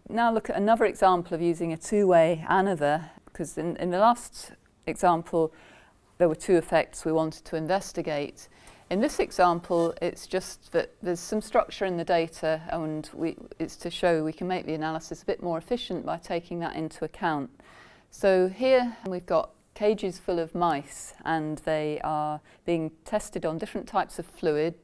now look at another example of using a two-way ANOVA, because in the last example there were two effects we wanted to investigate. In this example, it's just that there's some structure in the data, and it's to show we can make the analysis a bit more efficient by taking that into account. So here we've got cages full of mice, and they are being tested on different types of fluid,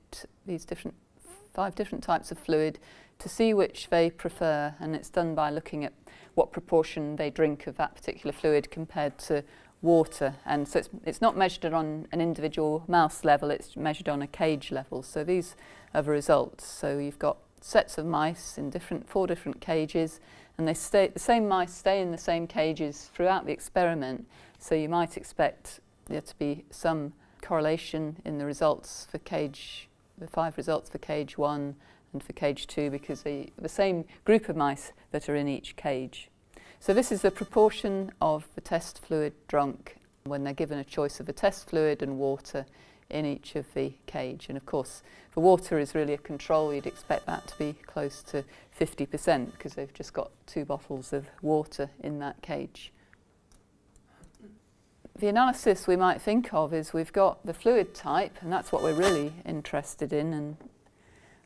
five different types of fluid, to see which they prefer, and it's done by looking at what proportion they drink of that particular fluid compared to water. And so it's not measured on an individual mouse level, it's measured on a cage level. So these are the results. So you've got sets of mice in four different cages, and the same mice stay in the same cages throughout the experiment. So you might expect there to be some correlation in the results for the 5 results for cage 1 and for cage 2, because the same group of mice that are in each cage. So this is the proportion of the test fluid drunk when they're given a choice of a test fluid and water in each of the cage. And of course, the water is really a control. You'd expect that to be close to 50% because they've just got 2 bottles of water in that cage. The analysis we might think of is we've got the fluid type, and that's what we're really interested in. And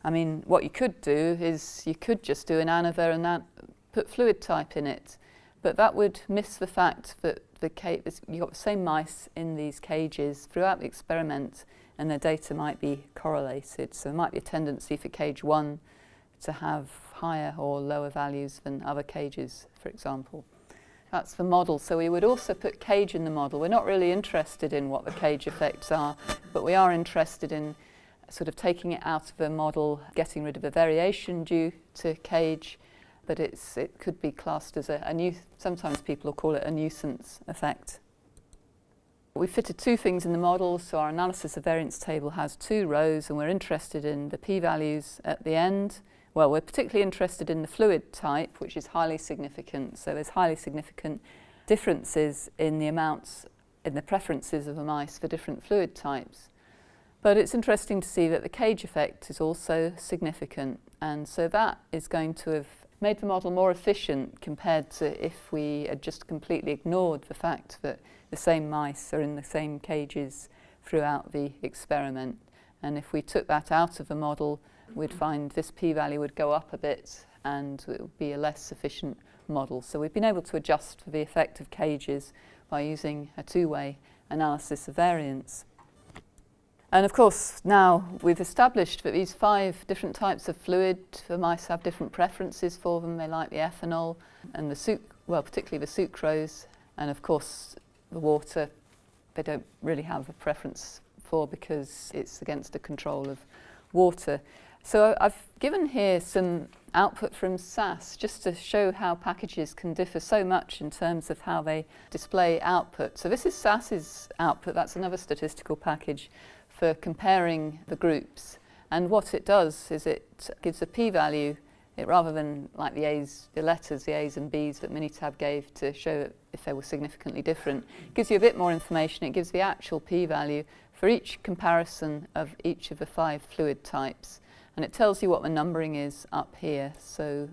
I mean, what you could do is you could just do an ANOVA and put fluid type in it, but that would miss the fact that you've got the same mice in these cages throughout the experiment, and their data might be correlated. So there might be a tendency for cage 1 to have higher or lower values than other cages, for example. That's the model. So we would also put cage in the model. We're not really interested in what the cage effects are, but we are interested in sort of taking it out of the model, getting rid of the variation due to cage, but it could be classed as sometimes people will call it a nuisance effect. We fitted 2 things in the model, so our analysis of variance table has 2 rows, and we're interested in the p-values at the end. Well, we're particularly interested in the fluid type, which is highly significant. So there's highly significant differences in the amounts, in the preferences of the mice for different fluid types. But it's interesting to see that the cage effect is also significant, and so that is going to have made the model more efficient compared to if we had just completely ignored the fact that the same mice are in the same cages throughout the experiment. And if we took that out of the model, we'd find this p-value would go up a bit and it would be a less efficient model. So we've been able to adjust for the effect of cages by using a 2-way analysis of variance. And of course, now we've established that these 5 different types of fluid, the mice have different preferences for them. They like the ethanol and particularly the sucrose, and of course the water they don't really have a preference for because it's against the control of water. So I've given here some output from SAS just to show how packages can differ so much in terms of how they display output. So this is SAS's output. That's another statistical package for comparing the groups. And what it does is it gives a p-value, rather than like the letters, the A's and B's that Minitab gave to show if they were significantly different. It gives you a bit more information. It gives the actual p-value for each comparison of each of the 5 fluid types. And it tells you what the numbering is up here. So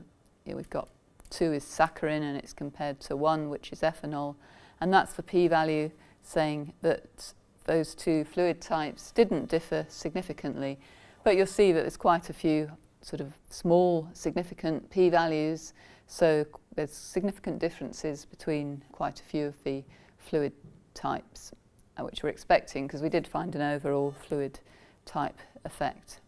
we've got 2 is saccharin, and it's compared to 1, which is ethanol. And that's the p-value saying that those 2 fluid types didn't differ significantly. But you'll see that there's quite a few sort of small significant p-values. So there's significant differences between quite a few of the fluid types, which we're expecting because we did find an overall fluid type effect.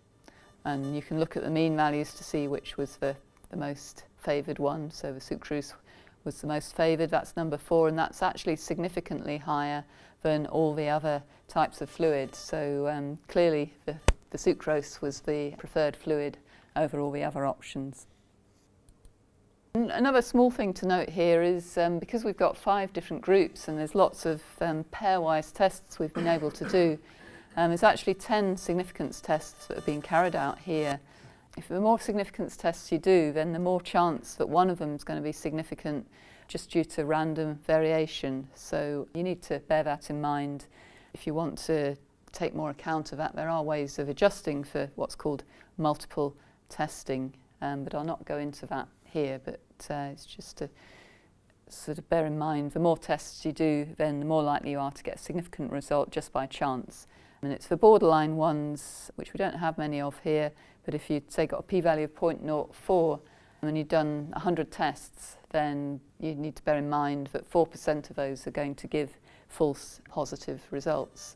And you can look at the mean values to see which was the most favoured one. So the sucrose was the most favoured, that's number 4, and that's actually significantly higher than all the other types of fluid. So clearly the sucrose was the preferred fluid over all the other options. Another small thing to note here is because we've got 5 different groups and there's lots of pairwise tests we've been able to do, there's actually 10 significance tests that have been carried out here. If the more significance tests you do, then the more chance that one of them is going to be significant just due to random variation. So you need to bear that in mind. If you want to take more account of that, there are ways of adjusting for what's called multiple testing, but I'll not go into that here. But it's just to sort of bear in mind, the more tests you do, then the more likely you are to get a significant result just by chance. And it's the borderline ones, which we don't have many of here, but if you say got a p-value of 0.04 and you've done 100 tests, then you need to bear in mind that 4% of those are going to give false positive results.